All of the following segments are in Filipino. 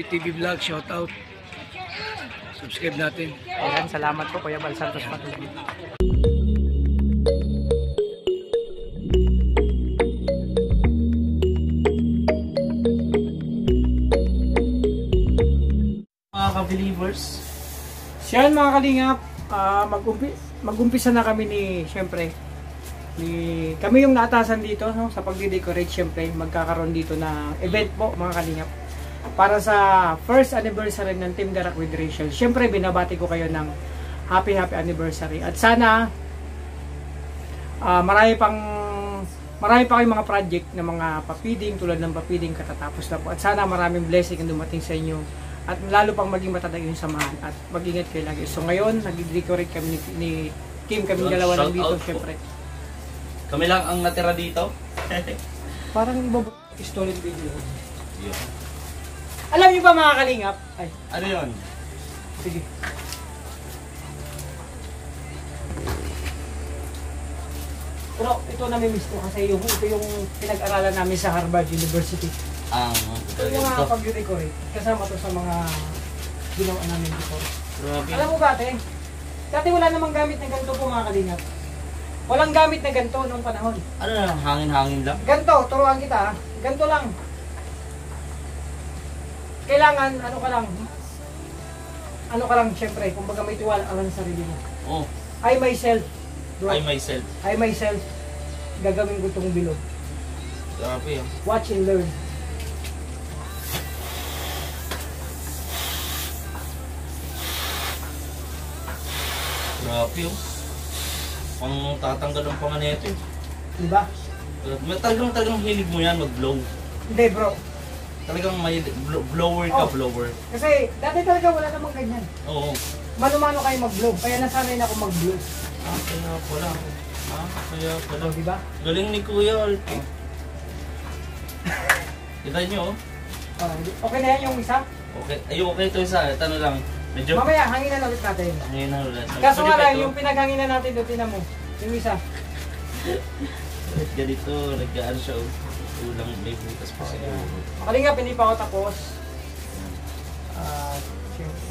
TV Vlog, shout out. Subscribe natin. Ayan, salamat po Kuya Bal Santos Patuloy. Mga ka-believers, Siyan mga kalingap, mag-umpisa na kami siyempre, kami yung naatasan dito no, sa pagde-decorate. Siyempre, magkakaroon dito na event po mga kalingap. Para sa first anniversary ng Team Garak with Rachel. Siyempre, binabati ko kayo ng happy anniversary. At sana, marami pa kayong mga project na mga papiding, tulad ng papiding katatapos na po. At sana maraming blessing ang dumating sa inyo. At lalo pang maging matatag yung samahan. At mag-ingat kayo lagi. So ngayon, nag-decorate kami ni Kim, kami dalawa lang dito, siyempre. Kami lang ang natira dito. Parang stolen video. Yeah. Alam niyo ba mga kalingap? Ay, Ano yun? sige. Pero ito nami-miss ko kasi ito yung pinag-aralan namin sa Harvard University. Ito yung mga pag-decorate. Kasama to sa mga ginawa namin dito. Grabe. Alam mo ba, ate? Dati wala namang gamit na ganito po mga kalingap. Walang gamit na ganito noong panahon. Ano na, hangin-hangin lang? Ganito, turuan kita. Ganito lang. Kailangan, ano ka lang, syempre, kumbaga may tiwala ka lang sa sarili mo. Oh, I myself, bro. I myself. Gagawin ko itong bilog. Grabe ah. Watch and learn. Grabe oh. Pang tatanggal ang pangan nito eh. Diba? Talagang hilig mo yan mag-blow. Hindi bro. Talagang may blower ka, Oh. blower. Kasi dati talaga wala namang ganyan. Oo. Mano-mano kayo mag-blow. Kaya nasanay na ako mag-blow. Kaya pala. Kaya pala. Diba? Galing ni Kuya Alpi. Kita nyo oh. Okay na yan yung isa? Okay. Ay, okay ito isa. Tanong lang. Medyo Mamaya, hanginan ulit natin. hangin na ulit. Kaso nga lang, yung pinaghanginan natin doon, tinan mo. Yung isa. Ganito, nagkaan siya oh. Ulang may butas pa siya. Kalingap, hindi pa ako tapos. Siyempre,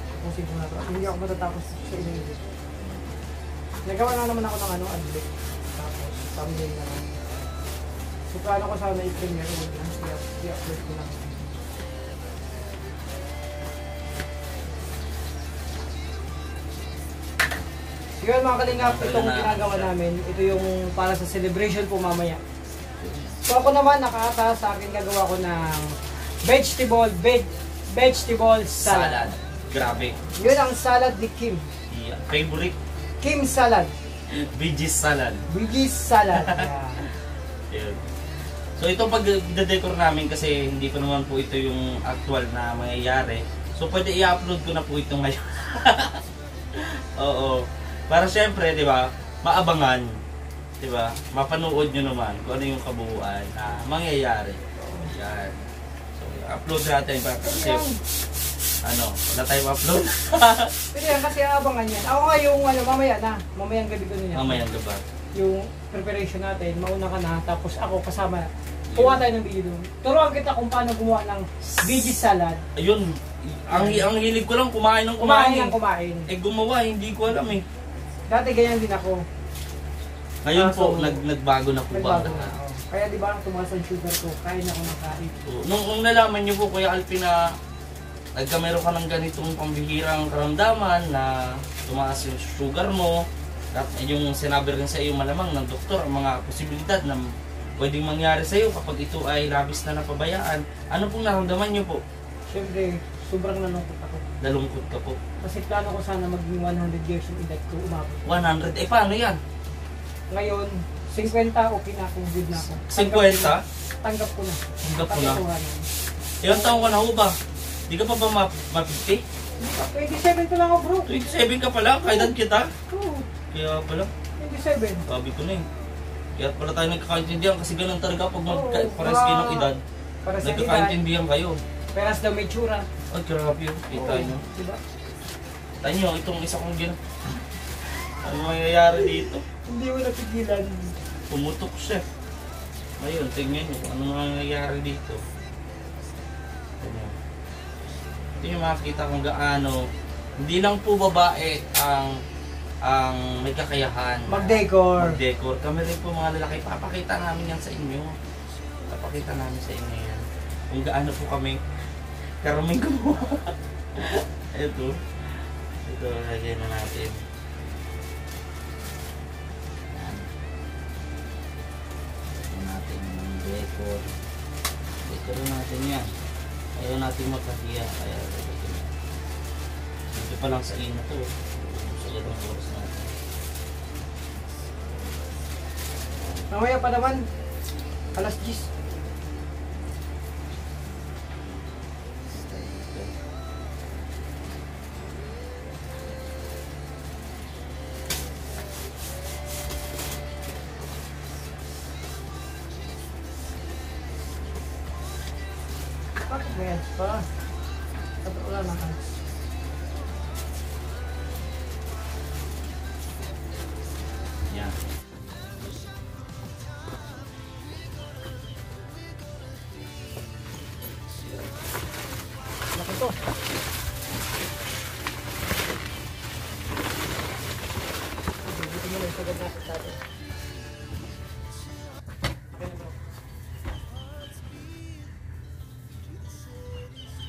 tapusin ko na ito. Hindi ako matatapos sa inyo. Nagawa na naman ako ng adlib. Tapos, thumbnail na lang. So, paano ko sana i-premiere o i-upload ko lang. So yun mga kalingap, itong ginagawa namin, ito yung para sa celebration po mamaya. So ako naman nakaata sa akin gagawa ko ng vegetable salad. Grabe. Yun ang salad ni Kim. Yeah. Favorite? Kim salad. Veggie salad. Veggie salad. Yun. So itong pag-decor namin kasi hindi ko naman po ito yung actual na mangyayari. So pwede i-upload ko na po ito ngayon. Oo. Para syempre, di ba, maabangan. Di ba? Mapanood nyo naman kung ano yung kabuuan na mangyayari. Yan. So, upload natin para kasi wala tayong upload. Pero yan kasi abangan yan. Ako nga yung mamaya na. Mamayang gabi ko niya. Mamayang gabi. Yung preparation natin, mauna ka na, tapos ako kasama. Kuha tayo ng video doon. Turuan kita kung paano gumawa ng veggie salad. Ayun. Ang hilig ko lang kumain ng Kumain. Eh gumawa, hindi ko alam eh. Dati ganyan din ako. Ngayon po, nagbago na po ba? Kaya di ba, tumaas ang sugar ko, kain ako ng kain. Nung nalaman niyo po, Kuya Alpi, na meron ka ng ganitong pambihirang karamdaman na tumaas yung sugar mo, at yung sinabi rin sa iyo malamang ng doktor, ang mga posibilidad na pwedeng mangyari sa iyo kapag ito ay labis na napabayaan. Ano pong naramdaman niyo po? Siyempre, sobrang nalungkot ako. Nalungkot ka po. Kasi plano ko sana maging 100 years yung edad ko umabot. 100? Eh paano yan? Ngayon, 50, okay na ako, good na ako. 50? Tanggap ko na. Tanggap ko na. Ilang taong ka na ho ba? Di ka pa ba ma-50? 27 pa lang ako bro. 27 ka pala? Kailan kita? Oo, Kaya pala. 27. Sabi ko na eh. Kaya pala tayo nagkakaintindihan kasi ganun talaga pag pares mga- kayo ng edad. Para sa edad, Nagkakaintindihan kayo. peras daw may tsura. Ay, grabe yun. Kita nyo. Diba? Kita nyo, itong isa kong gina. Ano mangyayari dito? Hindi mo napigilan. Pumutok siya. Ngayon, tingnan nyo kung ano mangyayari dito. Tingnan. yung makikita kung gaano, hindi lang po babae ang may kakayahan. Mag-decor. Mag-decor. Kami rin po mga lalaki, papakita namin yan sa inyo. Papakita namin sa inyo yan. Kung gaano po kami karaming gumawa. Ito. Ito, lagay na natin. Yan. Lagay natin yung decor. Decor natin yan. Ayaw natin magkahiya. Kaya lagay na. Ito pa lang sa ina to. Sa ganong oras natin. Mamaya pa naman, alas 10. Bakit ba yan pa? Sabi wala na ka. Yan. Laki to. Buti mo lang sagad natin sa atin.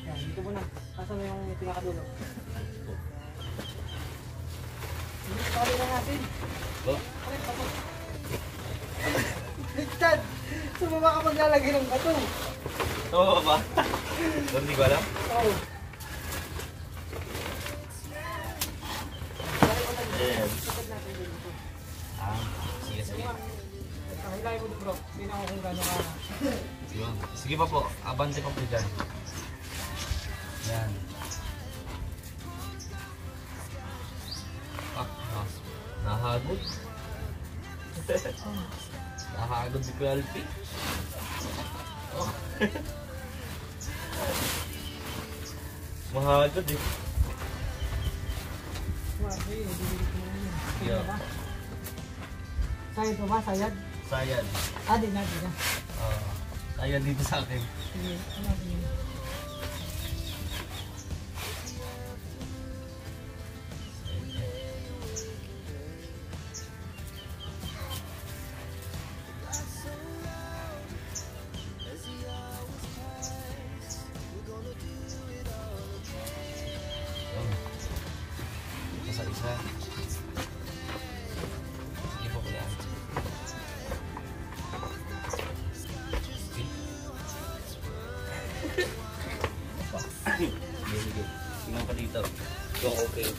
Yan, dito muna. Asan mo yung pinakadulo? Hindi, pali na natin. Bo? Aray, pato. Dad, sumama ka maglalagay ng bato. Oo ba? Hindi ko alam. Oo. Ayan. Sagad natin dito. Sige, sige. Hilahin mo dito bro. Hindi na ako kung gano'n ka. Yun. Sige pa po, abante pa po dyan. Yan. Nahagod. Nahagod si Kuya Alpi. Oh. Mahagod eh. Grabe, bibili ko na yun. Yeah. Ano ba? Sayad mo ba? Sayad? Sayad. Di na. Sayad dito sa akin. Sige, ano yun? Isa. Sige po kuya. Sige. Tingnan pa dito. So, okay.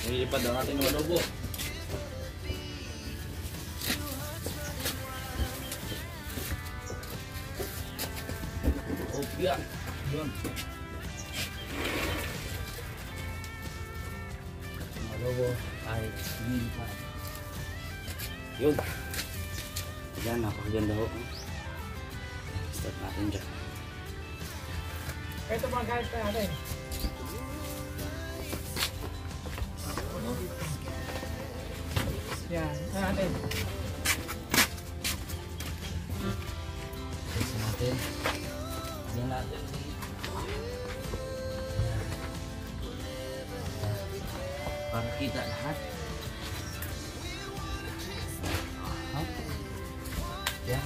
Nilipad ang ating mga lobo. Opya. Doon. Mga lobo ay nilipad. Yun. Yan, napakaganda ho. Start natin dyan. Ito mga guys pa natin. Yan, ano natin? Isa natin. Yan natin. Para kita lahat. Yan.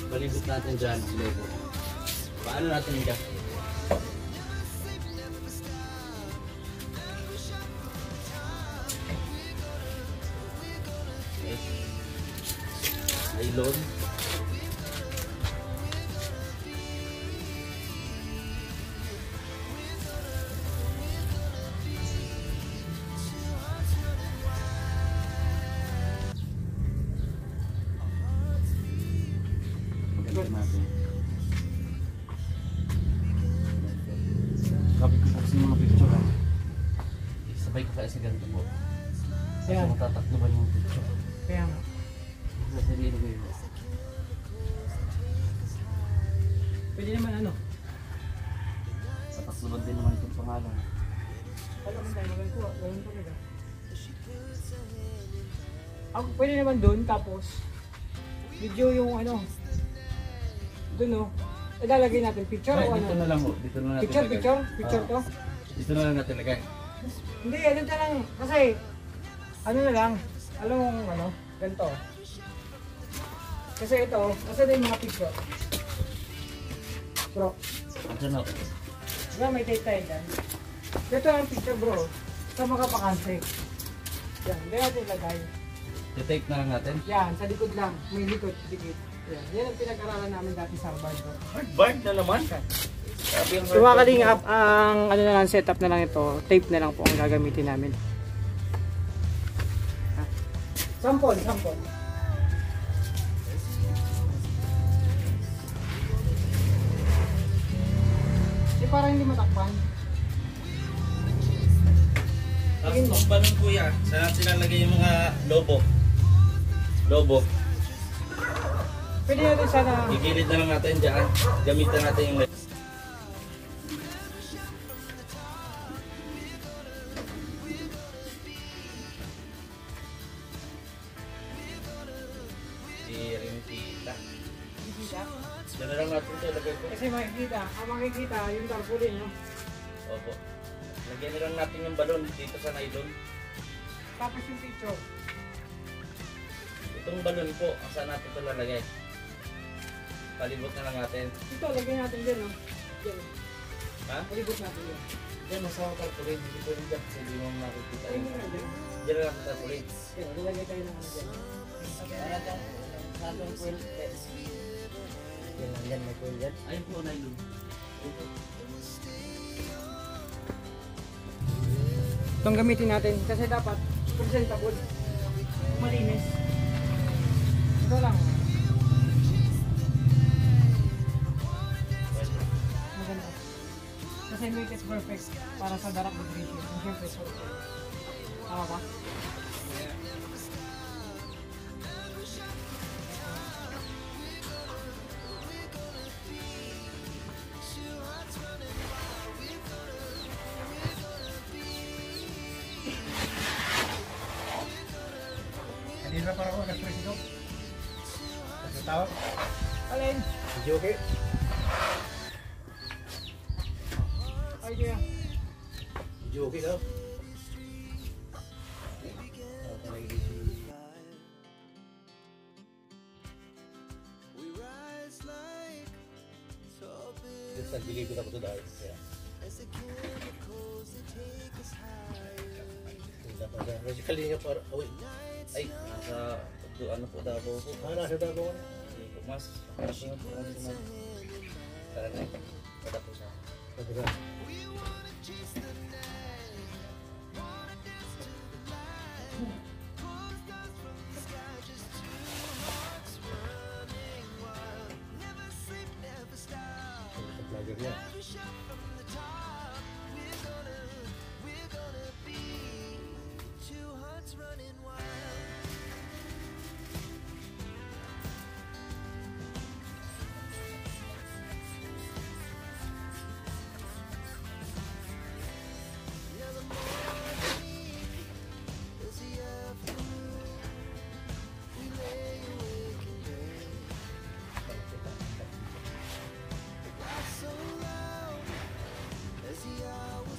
Balibot natin dyan ang logo. Paano natin dyan? Okay. Nylon. Natin. Kapit ko po sa mga picture ha. Sabay ko kayo sa ganito po. Kasi Ayan. matataklo ba yung picture? Kaya nga. Sasabihin ko yun. Pwede naman ano? Tataklo din naman itong pangalan. Alam mo tayo, maganda ko. Gawin ko nila. Ako, pwede naman doon, tapos Video yung ano. Doon oh. Ilalagay natin picture o ano? Dito na lang ho. Dito na natin Picture, lagay. picture, picture to. Dito na lang natin lagay. Hindi, ano na lang. Kasi, ano na lang. Alam mo, ano, ganito. Kasi ito, kasi na yung mga picture. Bro, Diyan ho. diba may tape tayo dyan? Ito ang picture bro. Sa mga pakanse. Yan, hindi natin ilagay. I-tape na lang natin. Yan, sa likod lang. May likod, dikit. Yan, yan ang pinag-aralan namin dati sa Harvard. Harvard na naman. Sabi ang So mga kalingap, ang ano na lang, setup na lang ito, tape na lang po ang gagamitin namin. Ha? Sample, sample. Di parang hindi matakpan. Tapos itong balon kuya, saan natin lalagay yung mga lobo? Lobo. Pwede natin sana, Gigilid na lang natin dyan. Gamitan natin yung Tirimpita. Diyan na lang natin ito ilagay ko. kasi makikita, ang makikita yung tarpaulin, no? Opo. Lagyan na lang natin yung balon dito sa nylon. Tapos yung picture. Itong balon po, saan natin ito lalagay? Palibot na lang natin. Ito, lagyan natin dyan, no? Dyan, Ha? palibot natin yan. Diyan, nasa tarpaulin. Hindi ko rin dyan kasi hindi mo makikita Ayun yun. na, dyan. Diyan na lang sa tarpaulin. Yan, lalagay tayo ng ano dyan. Para dyan, sa atong puwente. Yan, may puwente dyan. Ayun po, nylon. Itong gamitin natin kasi dapat presentable. Malinis. Ito lang. Maganda. Kasi make it perfect para sa dark nutrition. Siyempre, perfect. Tama ba? Kanina para ako nag-presidok. Nagtatawag. Alin? Video okay? Idea. Video okay daw. Nag-believe ko na ko ito dahil. Kaya. Medyo kalinya para, Ay, nasa, ano po, Davao po. nasa Davao ko na. Hindi po, mas, ano po, tara na, pada po sa Pagkaka. Vlogger yan.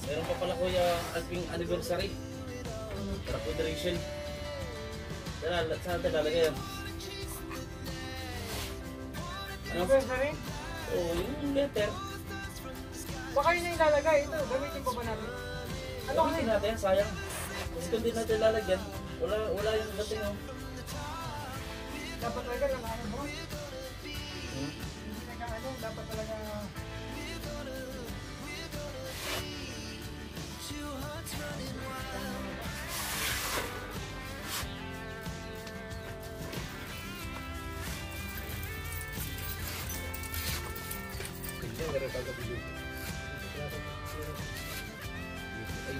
Meron pa pala kuya Alping anniversary. Para federation. Saan natin lalagay yan? Ano? Anniversary? Oo, yung letter. Baka yun yung ilalagay. Ito, gamitin pa ba natin? Ano kasi? Gamitin natin, sayang. Kasi kung di natin lalagyan, wala yung dating oh. Dapat talaga lang ano bro? Hmm? Teka, ano, dapat talaga... Tingnan, meron tayo sa video. Ay,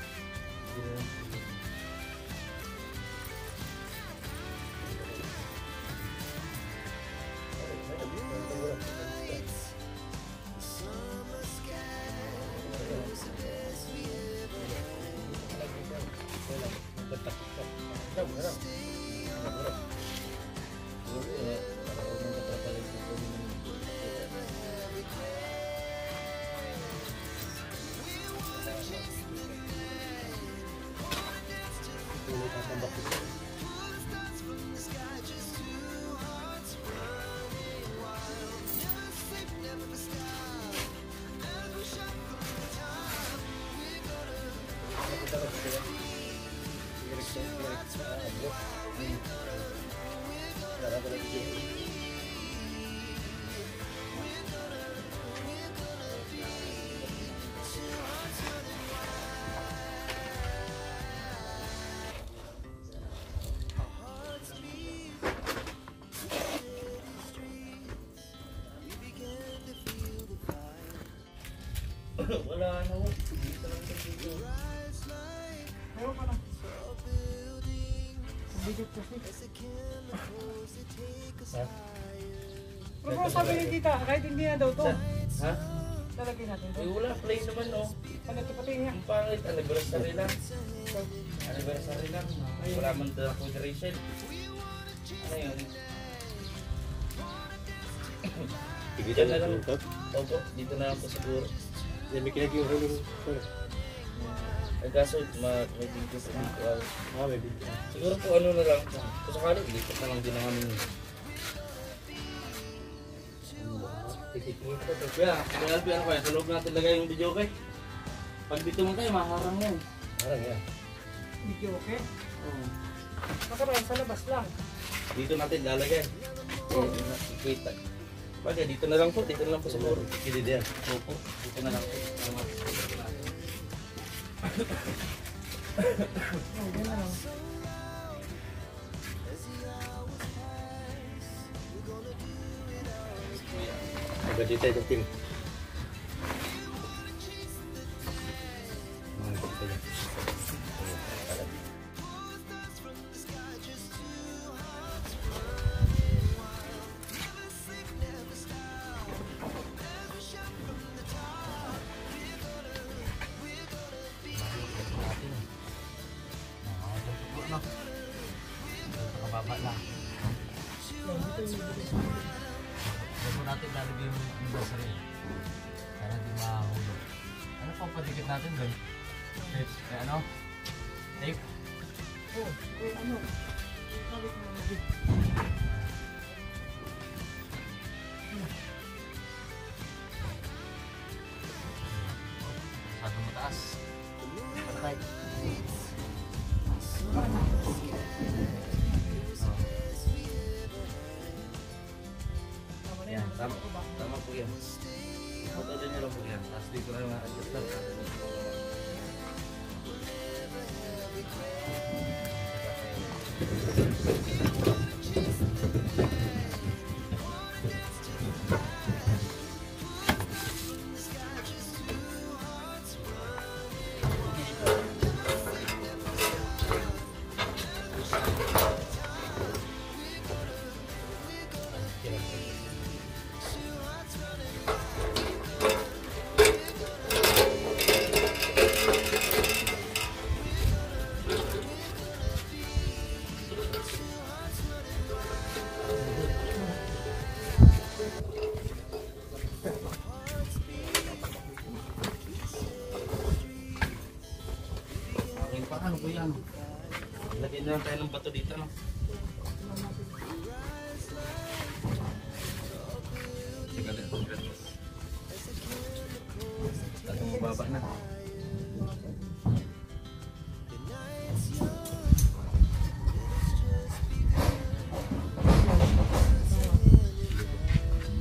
Wala na ho. Dito lang sa dito. Meron pa na. Video kasi. Ha? Pero kung sabi ni tita, kahit hindi na daw to. Ha? Lalagay natin to. Eh wala, play naman no. Ano ito pati nga? Ang pangit, anniversary lang. Anniversary lang. Wala man daw ako Rachel. Ano yun? Dito Diyan na lang. Opo, dito na lang po siguro. May kinag yung hulong. Ay kaso, may video sa dito. May video. Siguro po ano na lang. Kung sakali, dito na lang din namin. Kaya, Alpi, ano kaya? Sa loob natin lagay yung video kay. Pag dito man tayo, maharang yan. Parang yan. Video okay? Oo. Makaroon sa labas lang. Dito natin lalagay. Kita. Bagay, dito na lang po. Dito na lang po siguro. Kilid yan. Opo, dito na lang po. Oh, yan na lang. Maganda tayo ng team. Nakababa lang. Huwag mo natin lalagay yung anniversary para di mahulog. Ano pa padikit natin doon? Tape? Ano? Tape? Oh, ano? Sabi ko na video. Masyadong mataas. Patay. Yan, tama. Tama po yan. Patuloy nyo lang po yan. Tapos dito na yung adjust lang. Ano po yan? Lagyan na lang tayo ng bato dito, no? Teka din. Tatong mababa na.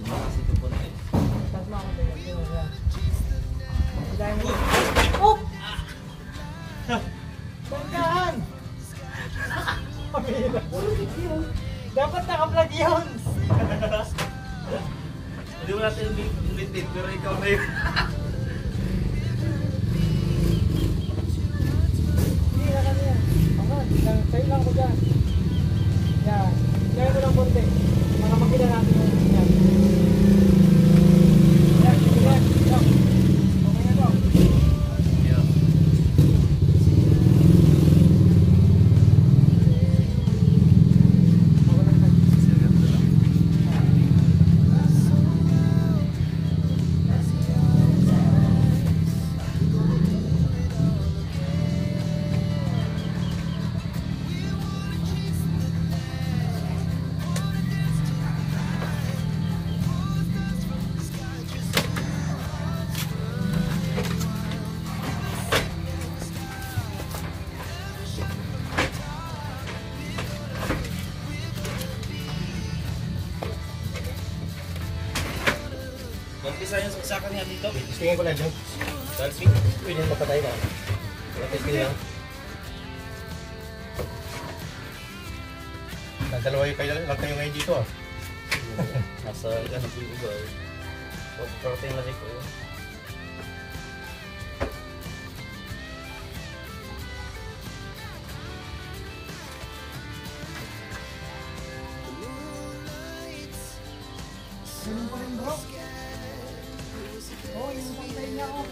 Lumakas ito po na eh. Tasma ako tayo. Dahil mo. Oh! Banggaan! Dapat naka-vlog yun! Hindi mo natin ulit-ulit, pero ikaw na yun. Hindi na kami yan. Ako, sa'yo lang ko dyan. Yan. Kaya mo lang konti. Para makita natin yung yan. Yan, yan. Yan. Okay na to. Yeah. Mag-isa yung saksakan niya dito. Tingin ko lang dyan. Dalpi. Pwede yung mapatay na. Tingin lang. Dalawa yung kayo lang kayo ngayon dito ah. Nasa ganap yung iba eh. Pagkarating na rin ko yun. Ganun pa rin bro. Oh, yung pantay niya oh.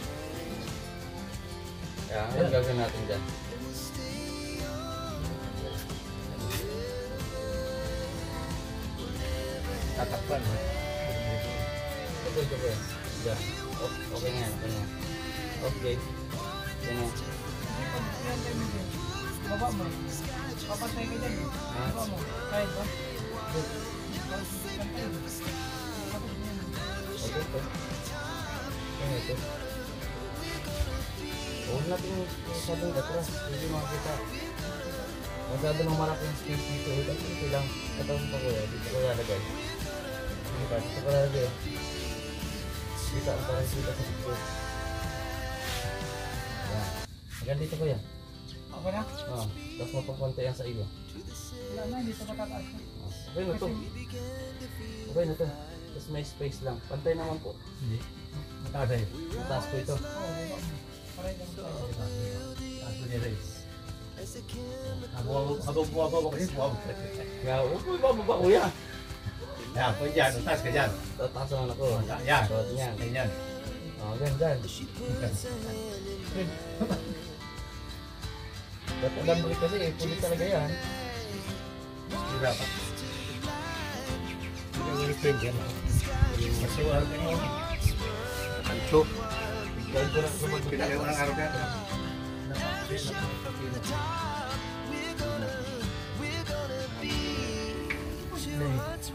Kaya, ano gagawin natin dyan? Tatakpan. Okay. Dyan. Okay nga, okay nga. Okay. Yan nga. Baba mo. Papantay ka dyan. Baba mo. Kahit ba? Pantay. Okay po. Kaya ito. Huwag natin masyadong gatras. Hindi makakita. Masyado ng malaking space dito. Ito lang. Katawin pa ko yan. Dito ko lalagay. Dito ko lalagay. Dito ang parang dito sa dito. Yan. Hanggang dito ko yan. Okay na? Oo. Tapos mapapunta yan sa iyo. Wala na, hindi pa matataas na. Okay na to. Okay na to. Tapos may space lang. Pantay naman po. Hindi. Mataas sa'yo. Mataas po ito. Oo, baba mo. Pareho lang ito. Taas ko nila eh. Habang bumabawa ko rin, bumabawa. Kaya huwag mo ibababa kuya. Yan, pwede dyan. Taas ka dyan. Tataas naman ako. Yan. Suot niyan. Ganyan. Ganyan. Ba't alam mo kasi pulit talaga yan. Hindi dapat. Hindi ka ulit pwede yan. Mas iwala ka yun. Ancho. Dahil ko lang sumagod. Pinakaya ko ng araw kaya.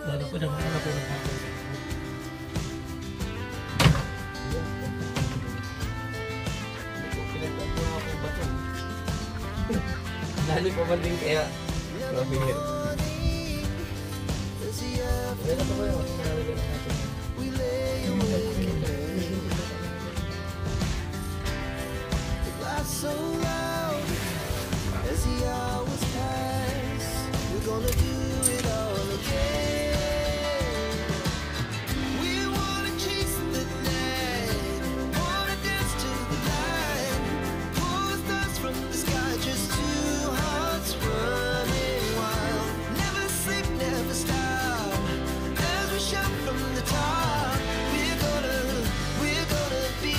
Lalo ko na mga kapatid. Lalo pa man din kaya. Grabe yun. Kaya na ba yun? So loud as the hours pass, we're gonna do it all again. We wanna chase the night, wanna dance to the light, pull the stars from the sky, just two hearts running wild. Never sleep, never stop, as we shout from the top. We're gonna be.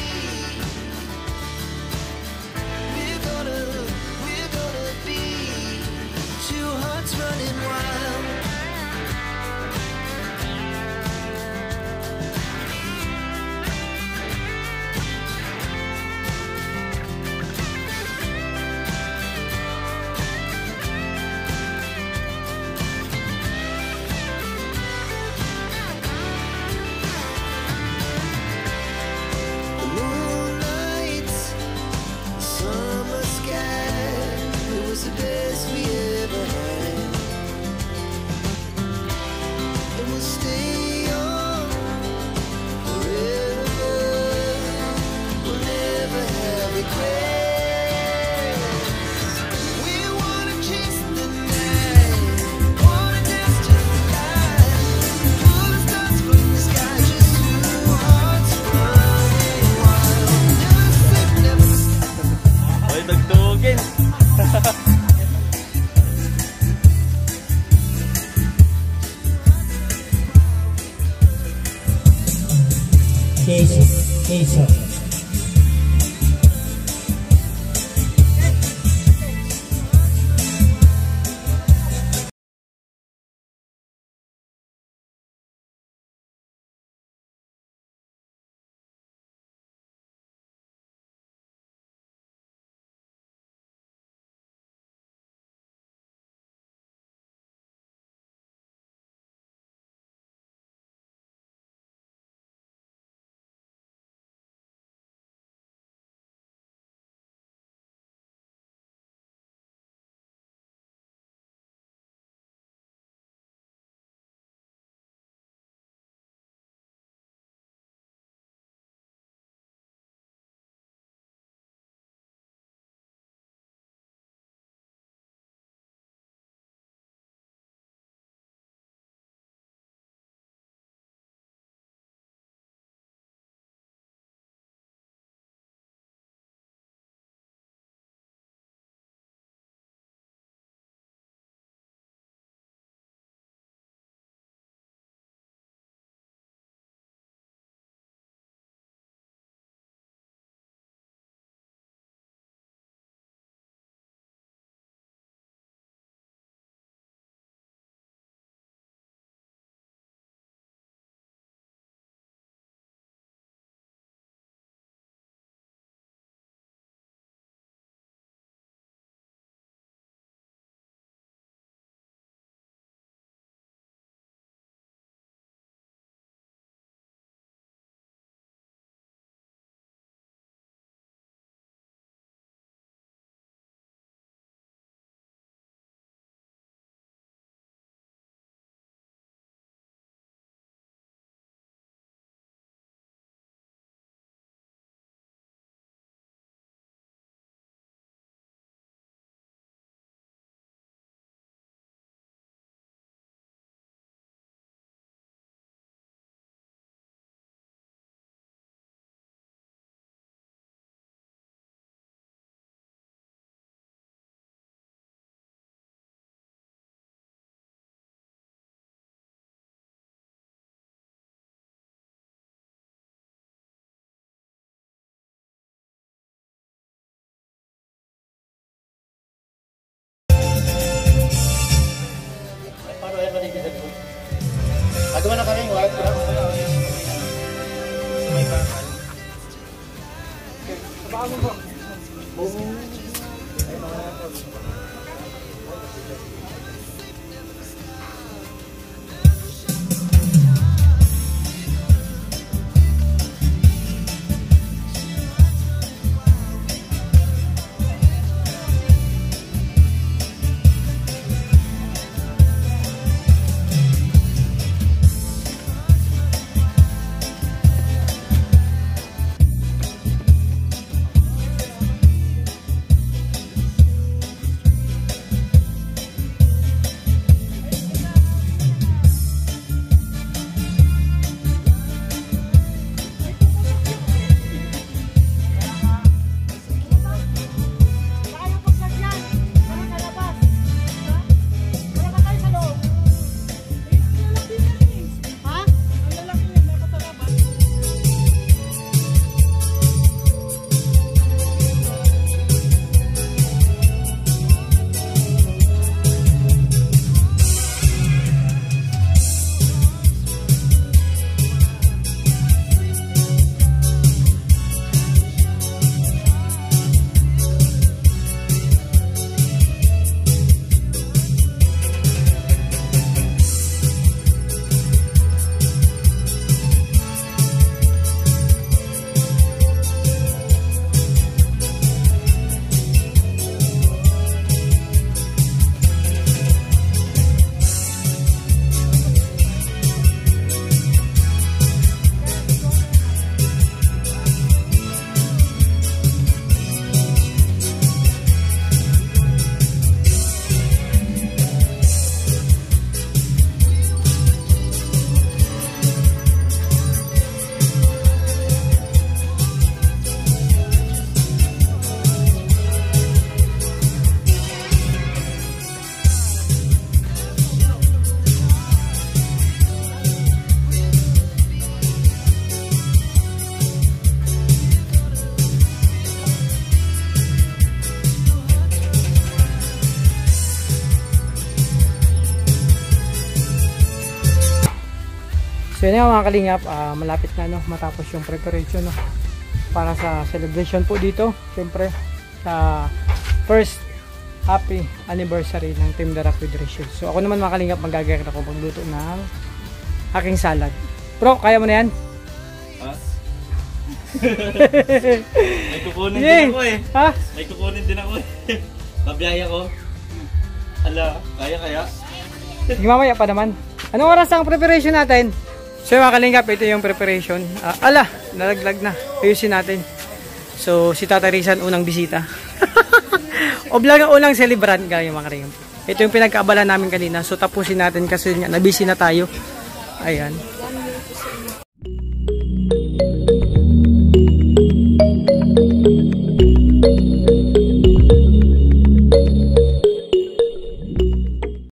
We're gonna be two hearts running wild. The moonlight, summer sky, it was the best we ever had. And we'll stay young forever. We'll never have regrets. We wanna chase the night, wanna dance to the light, pull the stars from the sky, just two hearts running wild. Never sleep, never stop. Ay, nagtugin. Case. Agawa na kami, what? Sabakan mo po. So yun nga mga kalingap, malapit na no, matapos yung preparation no, para sa celebration po dito. Siyempre sa first happy anniversary ng Team Darak with Rachel. So ako naman mga kalingap, magagawin ako magluto ng aking salad. Bro, kaya mo na yan? Ha? May kukunin din ako eh. Ha? May kukunin din ako eh. Pabiyaya ko. Ala, kaya? Sige, mamaya pa naman. Anong oras ang preparation natin? So mga kalingap, ito yung preparation. Nalaglag na. Ayusin natin. So si Tata Rizan unang bisita. O vlog ang unang celebrant kayo mga kalingap. Ito yung pinagkaabala namin kanina. So tapusin natin kasi nabisi na tayo. Ayan.